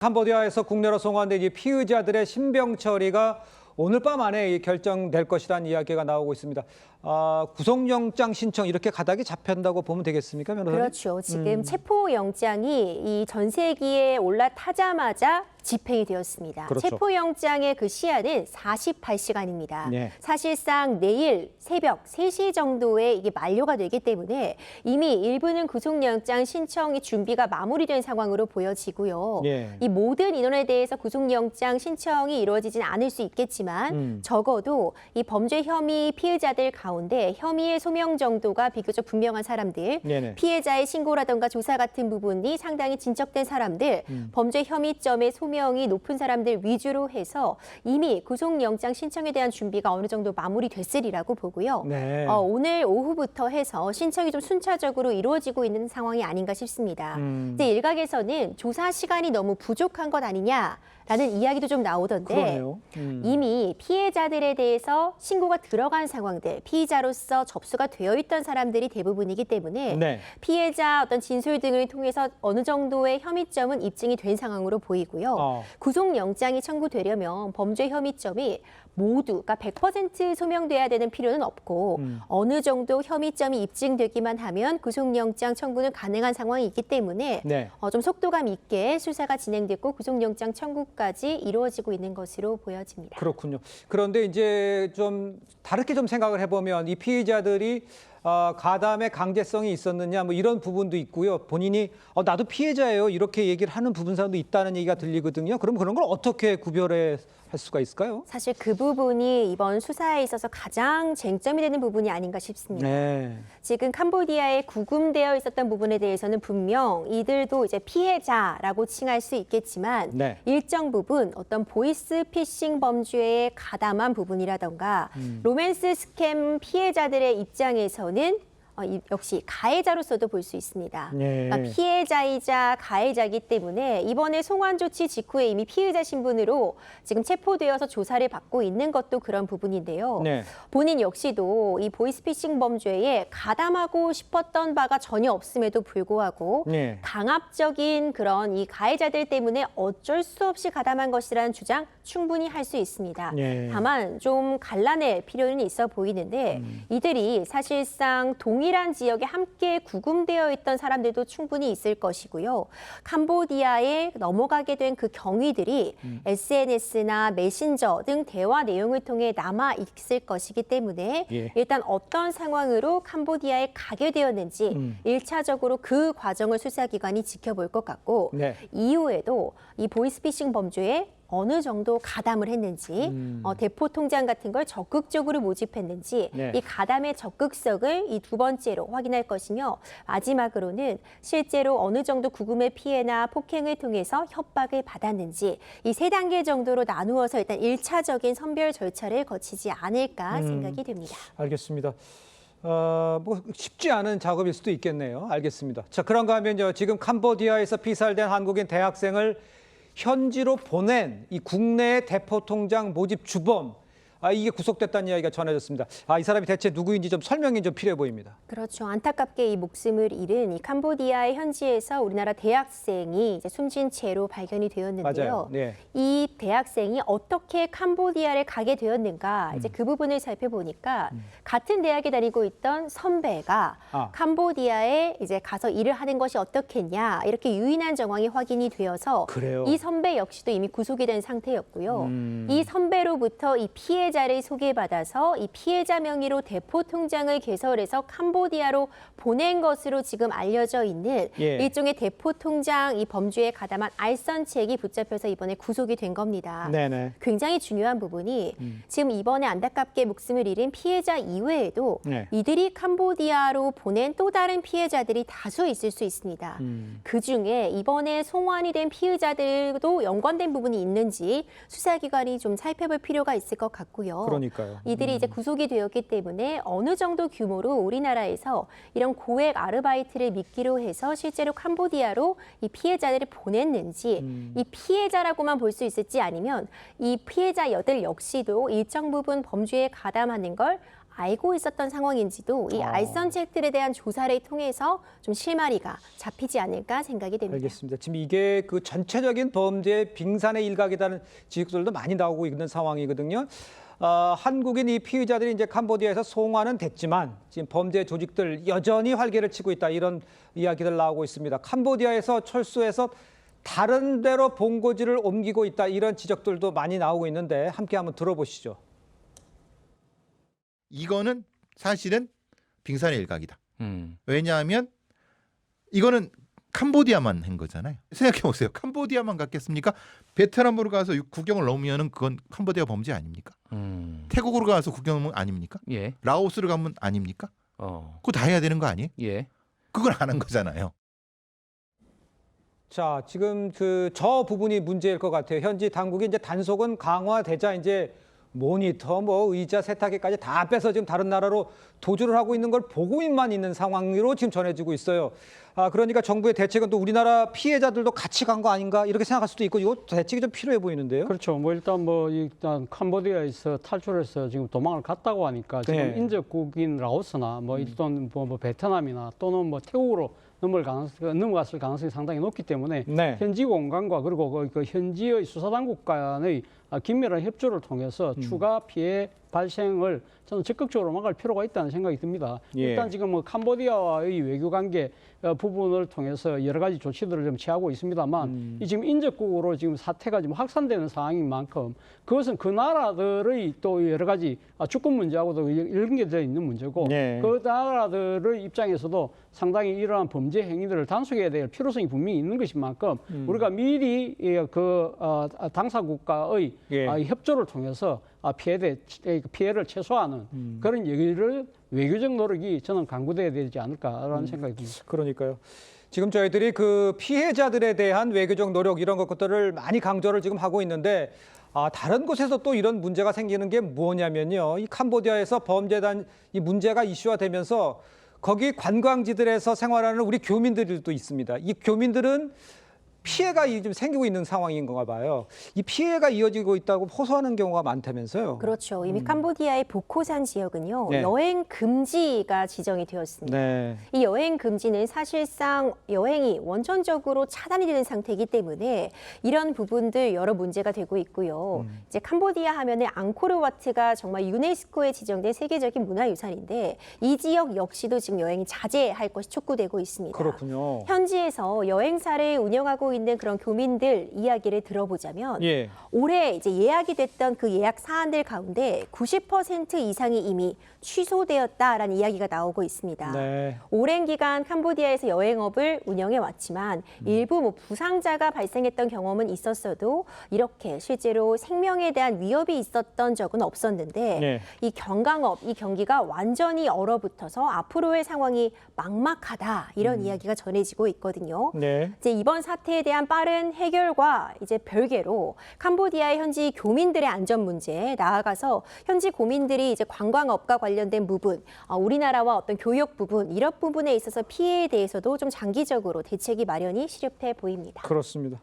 캄보디아에서 국내로 송환된 이 피의자들의 신병 처리가 오늘 밤 안에 결정될 것이라는 이야기가 나오고 있습니다. 구속영장 신청 이렇게 가닥이 잡힌다고 보면 되겠습니까, 변호사님? 그렇죠. 지금 체포영장이 이 전세기에 올라타자마자 집행이 되었습니다. 그렇죠. 체포영장의 그 시한은 48시간입니다. 네. 사실상 내일 새벽 3시 정도에 이게 만료가 되기 때문에 이미 일부는 구속영장 신청이 준비가 마무리된 상황으로 보여지고요. 네. 이 모든 인원에 대해서 구속영장 신청이 이루어지진 않을 수 있겠지만 적어도 이 범죄 혐의 피의자들 가운데 혐의의 소명 정도가 비교적 분명한 사람들, 네네. 피해자의 신고라든가 조사 같은 부분이 상당히 진척된 사람들, 범죄 혐의점의 소명이 높은 사람들 위주로 해서 이미 구속영장 신청에 대한 준비가 어느 정도 마무리됐으리라고 보고요. 네. 오늘 오후부터 해서 신청이 좀 순차적으로 이루어지고 있는 상황이 아닌가 싶습니다. 이제 일각에서는 조사 시간이 너무 부족한 것 아니냐라는 이야기도 좀 나오던데 그러네요. 이미 피해자들에 대해서 신고가 들어간 상황들, 피의자로서 접수가 되어 있던 사람들이 대부분이기 때문에 네. 피해자 어떤 진술 등을 통해서 어느 정도의 혐의점은 입증이 된 상황으로 보이고요. 구속영장이 청구되려면 범죄 혐의점이 모두, 그러니까 100% 소명돼야 되는 필요는 없고 어느 정도 혐의점이 입증되기만 하면 구속영장 청구는 가능한 상황이 있기 때문에 네. 좀 속도감 있게 수사가 진행됐고 구속영장 청구까지 이루어지고 있는 것으로 보여집니다. 그렇군요. 그런데 이제 좀 다르게 좀 생각을 해보면 이 피의자들이 가담의 강제성이 있었느냐 뭐 이런 부분도 있고요. 본인이 나도 피해자예요 이렇게 얘기를 하는 부분사도 있다는 얘기가 들리거든요. 그럼 그런 걸 어떻게 구별해 할 수가 있을까요? 사실 그 부분이 이번 수사에 있어서 가장 쟁점이 되는 부분이 아닌가 싶습니다. 네. 지금 캄보디아에 구금되어 있었던 부분에 대해서는 분명 이들도 이제 피해자라고 칭할 수 있겠지만 네. 일정 부분 어떤 보이스 피싱 범죄에 가담한 부분이라던가 로맨스 스캠 피해자들의 입장에서는 역시 가해자로서도 볼 수 있습니다. 네. 그러니까 피해자이자 가해자이기 때문에 이번에 송환 조치 직후에 이미 피의자 신분으로 지금 체포되어서 조사를 받고 있는 것도 그런 부분인데요. 네. 본인 역시도 이 보이스피싱 범죄에 가담하고 싶었던 바가 전혀 없음에도 불구하고 네. 강압적인 그런 이 가해자들 때문에 어쩔 수 없이 가담한 것이라는 주장 충분히 할 수 있습니다. 네. 다만 좀 갈라낼 필요는 있어 보이는데 이들이 사실상 동일한 지역에 함께 구금되어 있던 사람들도 충분히 있을 것이고요. 캄보디아에 넘어가게 된 그 경위들이 SNS나 메신저 등 대화 내용을 통해 남아 있을 것이기 때문에 예. 일단 어떤 상황으로 캄보디아에 가게 되었는지 일차적으로 그 과정을 수사기관이 지켜볼 것 같고 네. 이후에도 이 보이스피싱 범죄에 어느 정도 가담을 했는지, 대포 통장 같은 걸 적극적으로 모집했는지, 네. 이 가담의 적극성을 이 두 번째로 확인할 것이며 마지막으로는 실제로 어느 정도 구금의 피해나 폭행을 통해서 협박을 받았는지 이 3단계 정도로 나누어서 일단 1차적인 선별 절차를 거치지 않을까 생각이 됩니다. 알겠습니다. 뭐 쉽지 않은 작업일 수도 있겠네요. 알겠습니다. 자, 그런가 하면요. 지금 캄보디아에서 피살된 한국인 대학생을 현지로 보낸 이 국내의 대포 통장 모집 주범, 이게 구속됐다는 이야기가 전해졌습니다. 이 사람이 대체 누구인지 좀 설명이 좀 필요해 보입니다. 그렇죠. 안타깝게 이 목숨을 잃은 이 캄보디아의 현지에서 우리나라 대학생이 이제 숨진 채로 발견이 되었는데요. 맞아요. 네. 이 대학생이 어떻게 캄보디아를 가게 되었는가 이제 그 부분을 살펴보니까 같은 대학에 다니고 있던 선배가 캄보디아에 이제 가서 일을 하는 것이 어떻겠냐 이렇게 유인한 정황이 확인이 되어서 그래요? 이 선배 역시도 이미 구속이 된 상태였고요. 이 선배로부터 이 피해자를 소개받아서 이 피해자 명의로 대포 통장을 개설해서 캄보디아로 보낸 것으로 지금 알려져 있는 예. 일종의 대포 통장 이 범죄에 가담한 알선책이 붙잡혀서 이번에 구속이 된 겁니다. 네네. 굉장히 중요한 부분이 지금 이번에 안타깝게 목숨을 잃은 피해자 이외에도 네. 이들이 캄보디아로 보낸 또 다른 피해자들이 다수 있을 수 있습니다. 그중에 이번에 송환이 된 피해자들도 연관된 부분이 있는지 수사기관이 좀 살펴볼 필요가 있을 것 같고요. 그러니까요. 이들이 이제 구속이 되었기 때문에 어느 정도 규모로 우리나라에서 이런 고액 아르바이트를 미끼로 해서 실제로 캄보디아로 이 피해자들을 보냈는지 이 피해자라고만 볼 수 있을지 아니면 이 피해자들 역시도 일정 부분 범죄에 가담하는 걸 알고 있었던 상황인지도 이 알선책들에 대한 조사를 통해서 좀 실마리가 잡히지 않을까 생각이 됩니다. 알겠습니다. 지금 이게 그 전체적인 범죄의 빙산의 일각이라는 지적들도 많이 나오고 있는 상황이거든요. 한국인 이 피의자들이 이제 캄보디아에서 송환은 됐지만 지금 범죄 조직들 여전히 활개를 치고 있다 이런 이야기들 나오고 있습니다. 캄보디아에서 철수해서 다른 데로 본고지를 옮기고 있다 이런 지적들도 많이 나오고 있는데 함께 한번 들어보시죠. 이거는 사실은 빙산의 일각이다. 왜냐하면 이거는 캄보디아만 한 거잖아요. 생각해 보세요. 캄보디아만 갔겠습니까? 베트남으로 가서 국경을 넘으면은 그건 캄보디아 범죄 아닙니까? 태국으로 가서 국경 아닙니까? 예. 라오스를 가면 아닙니까? 그거 다 해야 되는 거 아니에요? 예. 그걸 안 한 거잖아요. 자, 지금 그 저 부분이 문제일 것 같아요. 현지 당국이 이제 단속은 강화되자 이제 모니터, 뭐 의자, 세탁기까지 다 빼서 지금 다른 나라로 도주를 하고 있는 걸 보고만 있는 상황으로 지금 전해지고 있어요. 그러니까 정부의 대책은 또 우리나라 피해자들도 같이 간 거 아닌가 이렇게 생각할 수도 있고 이거 대책이 좀 필요해 보이는데요. 그렇죠. 뭐 일단 캄보디아에서 탈출해서 지금 도망을 갔다고 하니까 지금 네. 인접국인 라오스나 뭐 일단 뭐 베트남이나 또는 뭐 태국으로 넘어갔을 가능성이 상당히 높기 때문에 네. 현지 공간과 그리고 그 현지의 수사당국 간의 긴밀한 협조를 통해서 추가 피해 발생을 저는 적극적으로 막을 필요가 있다는 생각이 듭니다. 예. 일단 지금 뭐 캄보디아와의 외교관계 부분을 통해서 여러 가지 조치들을 좀 취하고 있습니다만 이 지금 인접국으로 지금 사태가 지금 확산되는 상황인 만큼 그것은 그 나라들의 또 여러 가지 주권 문제하고도 연계되어 있는 문제고 예. 그 나라들의 입장에서도 상당히 이러한 범죄 행위들을 단속해야 될 필요성이 분명히 있는 것인 만큼 우리가 미리 그 당사 국가의 예. 협조를 통해서 피해를 최소화하는 그런 얘기를 외교적 노력이 저는 강구돼야 되지 않을까라는 생각이 듭니다. 그러니까요. 지금 저희들이 그 피해자들에 대한 외교적 노력 이런 것들을 많이 강조를 지금 하고 있는데 다른 곳에서 또 이런 문제가 생기는 게 뭐냐면요. 이 캄보디아에서 범죄단 이 문제가 이슈화되면서 거기 관광지들에서 생활하는 우리 교민들도 있습니다. 이 교민들은 피해가 좀 생기고 있는 상황인 건가 봐요. 이 피해가 이어지고 있다고 호소하는 경우가 많다면서요. 그렇죠. 이미 캄보디아의 보코산 지역은요. 네. 여행 금지가 지정이 되었습니다. 네. 이 여행 금지는 사실상 여행이 원천적으로 차단이 되는 상태이기 때문에 이런 부분들 여러 문제가 되고 있고요. 이제 캄보디아 하면은 앙코르와트가 정말 유네스코에 지정된 세계적인 문화유산인데 이 지역 역시도 지금 여행이 자제할 것이 촉구되고 있습니다. 그렇군요. 현지에서 여행사를 운영하고 있는 그런 교민들 이야기를 들어보자면 예. 올해 이제 예약이 됐던 그 예약 사안들 가운데 90% 이상이 이미 취소되었다라는 이야기가 나오고 있습니다. 네. 오랜 기간 캄보디아에서 여행업을 운영해 왔지만 일부 뭐 부상자가 발생했던 경험은 있었어도 이렇게 실제로 생명에 대한 위협이 있었던 적은 없었는데 네. 이 관광업, 이 경기가 완전히 얼어붙어서 앞으로의 상황이 막막하다 이런 이야기가 전해지고 있거든요. 네. 이제 이번 사태에 대한 빠른 해결과 이제 별개로 캄보디아의 현지 교민들의 안전 문제 나아가서 현지 고민들이 이제 관광업과 관련된 부분, 우리나라와 어떤 교육 부분 이런 부분에 있어서 피해에 대해서도 좀 장기적으로 대책이 마련이 시급해 보입니다. 그렇습니다.